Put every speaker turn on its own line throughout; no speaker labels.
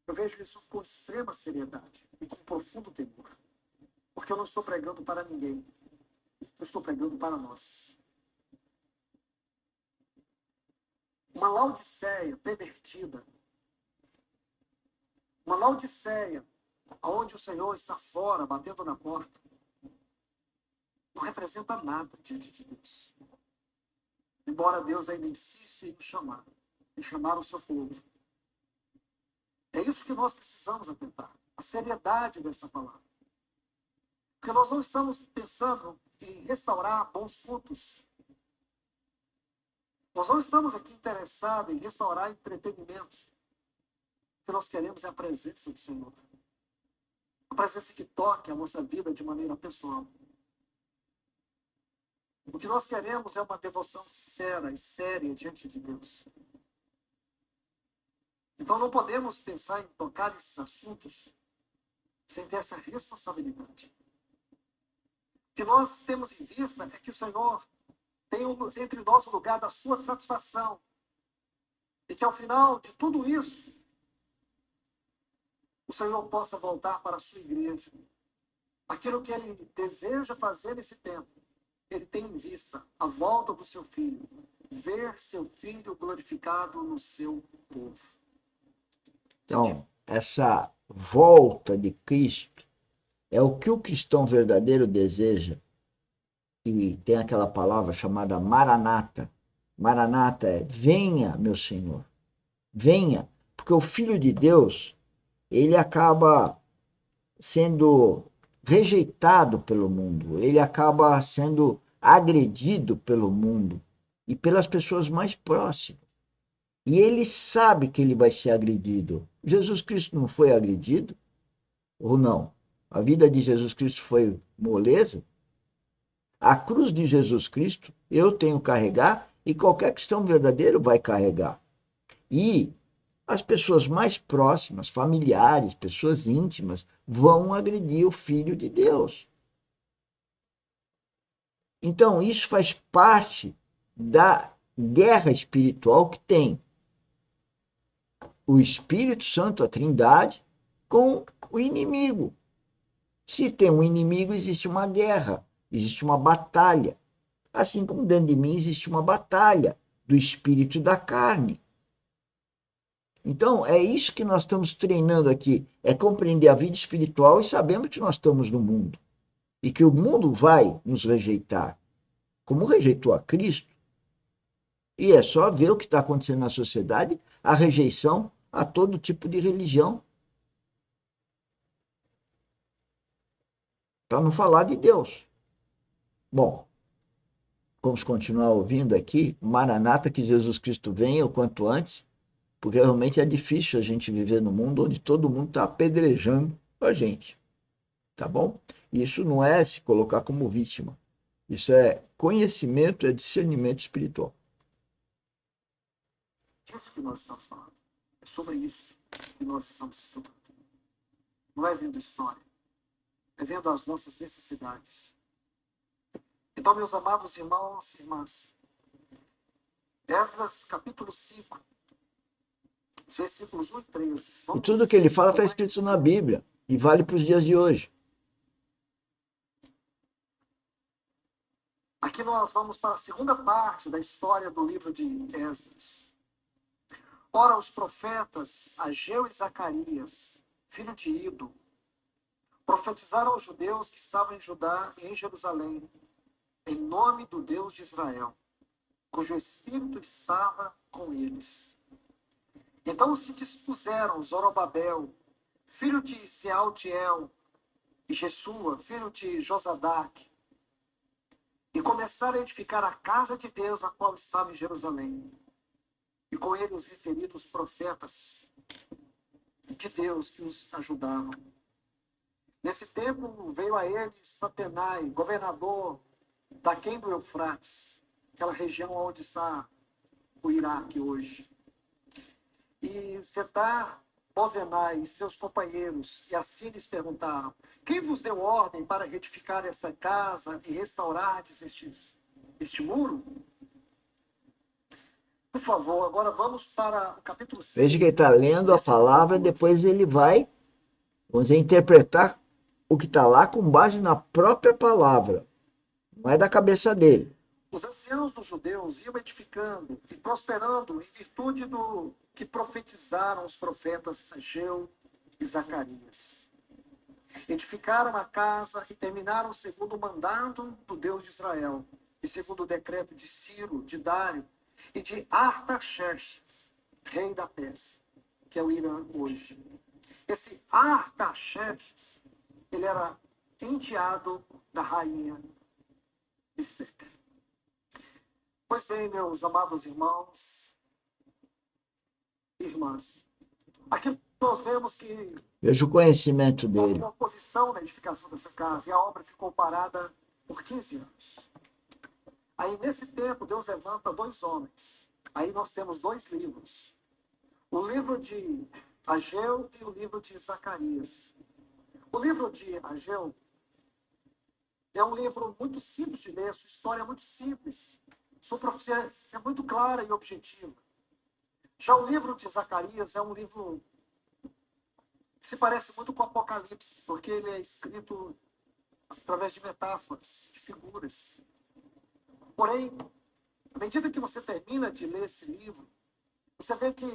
Eu vejo isso com extrema seriedade e com profundo temor. Porque eu não estou pregando para ninguém. Eu estou pregando para nós. Uma Laodiceia pervertida. Uma Laodiceia onde o Senhor está fora, batendo na porta. Não representa nada diante de Deus. Embora Deus ainda insiste em nos chamar o seu povo. É isso que nós precisamos atentar, a seriedade dessa palavra. Porque nós não estamos pensando em restaurar bons cultos. Nós não estamos aqui interessados em restaurar entretenimentos. O que nós queremos é a presença do Senhor. A presença que toque a nossa vida de maneira pessoal. O que nós queremos é uma devoção sincera e séria diante de Deus. Então não podemos pensar em tocar nesses assuntos sem ter essa responsabilidade. O que nós temos em vista é que o Senhor tem entre nós o lugar da sua satisfação. E que ao final de tudo isso, o Senhor possa voltar para a sua igreja. Aquilo que Ele deseja fazer nesse tempo, Ele tem em vista a volta do seu Filho. Ver seu Filho glorificado no seu povo.
Então, essa volta de Cristo é o que o cristão verdadeiro deseja. E tem aquela palavra chamada Maranata. Maranata é venha, meu Senhor. Venha, porque o Filho de Deus, ele acaba sendo rejeitado pelo mundo, ele acaba sendo agredido pelo mundo e pelas pessoas mais próximas. E ele sabe que ele vai ser agredido. Jesus Cristo não foi agredido? Ou não? A vida de Jesus Cristo foi moleza? A cruz de Jesus Cristo eu tenho que carregar e qualquer cristão verdadeiro vai carregar. E as pessoas mais próximas, familiares, pessoas íntimas, vão agredir o Filho de Deus. Então, isso faz parte da guerra espiritual que tem o Espírito Santo, a Trindade, com o inimigo. Se tem um inimigo, existe uma guerra, existe uma batalha. Assim como dentro de mim existe uma batalha do espírito e da carne. Então, é isso que nós estamos treinando aqui, é compreender a vida espiritual e sabemos que nós estamos no mundo. E que o mundo vai nos rejeitar, como rejeitou a Cristo. E é só ver o que está acontecendo na sociedade, a rejeição a todo tipo de religião. Para não falar de Deus. Bom, vamos continuar ouvindo aqui. Maranata, que Jesus Cristo venha o quanto antes, porque realmente é difícil a gente viver num mundo onde todo mundo está apedrejando a gente. Tá bom? Isso não é se colocar como vítima. Isso é conhecimento, é discernimento espiritual.
É isso que nós estamos falando. É sobre isso que nós estamos estudando. Não é vendo história. É vendo as nossas necessidades. Então, meus amados irmãos e irmãs, Esdras capítulo 5, versículos 1 e 3.
E tudo que ele fala está escrito na Bíblia e vale para os dias de hoje.
Aqui nós vamos para a segunda parte da história do livro de Esdras. Ora, os profetas Ageu e Zacarias, filho de Ido, profetizaram aos judeus que estavam em Judá e em Jerusalém, em nome do Deus de Israel, cujo espírito estava com eles. Então se dispuseram Zorobabel, filho de Sealtiel, e Jesua, filho de Josadaque, e começaram a edificar a casa de Deus, a qual estava em Jerusalém. E com ele os referidos profetas de Deus que os ajudavam. Nesse tempo veio a eles Tatenai, governador daquém do Eufrates, aquela região onde está o Iraque hoje. E Setar Bozenai e seus companheiros, e assim lhes perguntaram: quem vos deu ordem para reedificar esta casa e restaurardes este muro? Por favor, agora vamos para o capítulo
Veja que ele está
6,
lendo a
versículo
palavra,
14.
depois ele vai, vamos dizer, interpretar o que está lá com base na própria palavra, não é da cabeça dele.
Os anciãos dos judeus iam edificando e prosperando em virtude do que profetizaram os profetas Ageu e Zacarias. Edificaram a casa e terminaram segundo o mandado do Deus de Israel, e segundo o decreto de Ciro, de Dário e de Artaxerxes, rei da Pérsia, que é o Irã hoje. Esse Artaxerxes, ele era enteado da rainha Esther. Pois bem, meus amados irmãos e irmãs, aqui nós vemos que
Veja o conhecimento
houve
dele.
uma oposição na edificação dessa casa e a obra ficou parada por 15 anos. Aí, nesse tempo, Deus levanta 2 homens. Aí nós temos 2 livros. O livro de Ageu e o livro de Zacarias. O livro de Ageu é um livro muito simples de ler, sua história é muito simples. Sua profecia é muito clara e objetiva. Já o livro de Zacarias é um livro que se parece muito com o Apocalipse, porque ele é escrito através de metáforas, de figuras. Porém, à medida que você termina de ler esse livro, você vê que,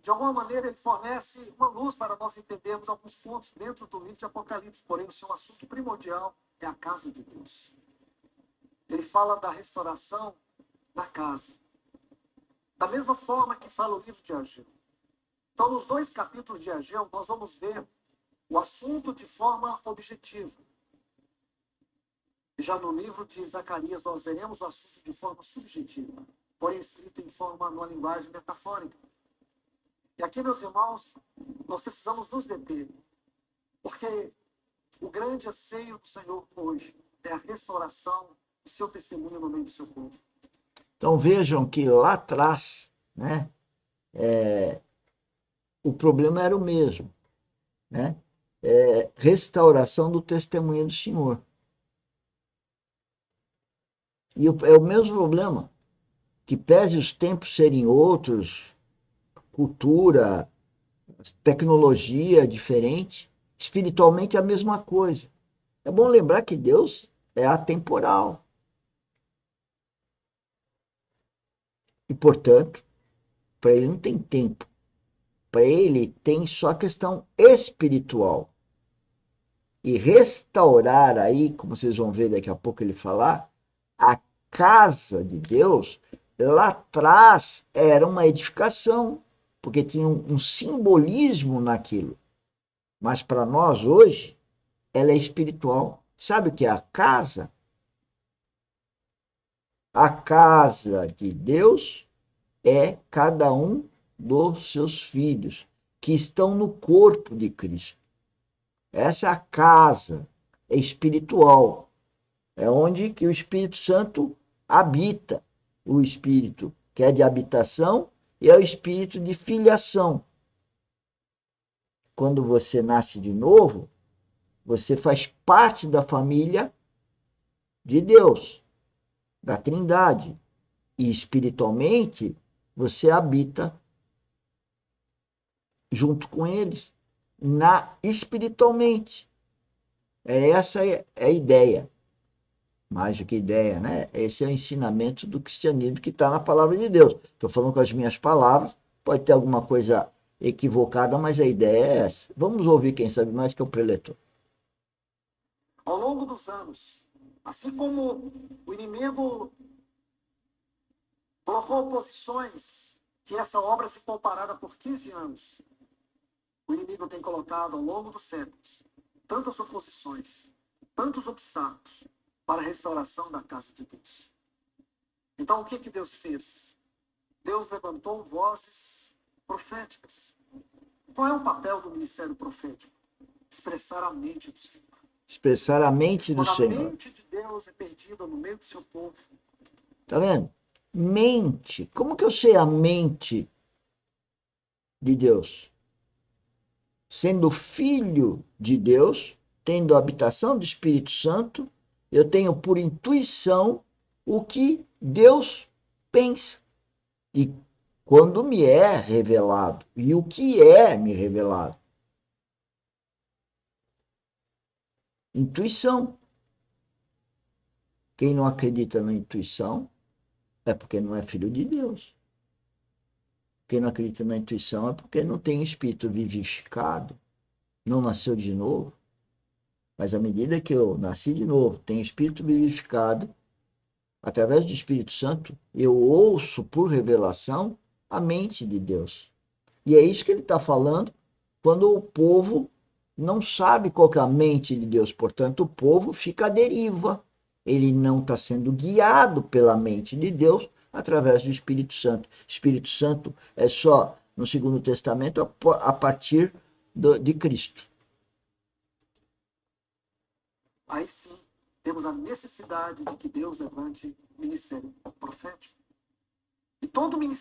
de alguma maneira, ele fornece uma luz para nós entendermos alguns pontos dentro do livro de Apocalipse. Porém, o seu assunto primordial é a casa de Deus. Ele fala da restauração da casa. Da mesma forma que fala o livro de Ageu. Então, nos 2 capítulos de Ageu, nós vamos ver o assunto de forma objetiva. Já no livro de Zacarias, nós veremos o assunto de forma subjetiva, porém escrito em forma, numa linguagem metafórica. E aqui, meus irmãos, nós precisamos nos deter, porque o grande anseio do Senhor hoje é a restauração do seu testemunho no meio do seu povo.
Então vejam que lá atrás, né, o problema era o mesmo, né? Restauração do testemunho do Senhor. E é o mesmo problema, que pese os tempos serem outros, cultura, tecnologia diferente, espiritualmente é a mesma coisa. É bom lembrar que Deus é atemporal. E, portanto, para ele não tem tempo. Para ele tem só a questão espiritual. E restaurar aí, como vocês vão ver daqui a pouco ele falar, a casa de Deus, lá atrás era uma edificação, porque tinha um simbolismo naquilo. Mas para nós hoje, ela é espiritual. Sabe o que é a casa? A casa de Deus é cada um dos seus filhos que estão no corpo de Cristo. Essa é a casa, é espiritual. É onde que o Espírito Santo habita. O Espírito que é de habitação e é o Espírito de filiação. Quando você nasce de novo, você faz parte da família de Deus, da Trindade. E espiritualmente, você habita junto com eles, espiritualmente. Essa é a ideia. Mais do que ideia, né? Esse é o ensinamento do cristianismo que está na palavra de Deus. Estou falando com as minhas palavras, pode ter alguma coisa equivocada, mas a ideia é essa. Vamos ouvir quem sabe mais, que é o preletor.
Ao longo dos anos, assim como o inimigo colocou oposições, que essa obra ficou parada por 15 anos, o inimigo tem colocado ao longo dos séculos tantas oposições, tantos obstáculos para a restauração da casa de Deus. Então, o que Deus fez? Deus levantou vozes proféticas. Qual é o papel do ministério profético? Expressar a mente do Senhor.
Expressar a mente do
Quando
Senhor.
a mente de Deus é perdida no meio do seu povo.
Tá vendo? Mente. Como que eu sei a mente de Deus? Sendo filho de Deus, tendo a habitação do Espírito Santo, eu tenho por intuição o que Deus pensa. E quando me é revelado. E o que é me revelado? Intuição. Quem não acredita na intuição é porque não é filho de Deus. Quem não acredita na intuição é porque não tem espírito vivificado, não nasceu de novo. Mas à medida que eu nasci de novo, tenho espírito vivificado, através do Espírito Santo, eu ouço por revelação a mente de Deus. E é isso que ele está falando quando o povo não sabe qual que é a mente de Deus. Portanto, o povo fica à deriva. Ele não está sendo guiado pela mente de Deus através do Espírito Santo. Espírito Santo é só no Segundo Testamento a partir de Cristo.
Aí sim, temos a necessidade de que Deus levante ministério profético. E todo ministério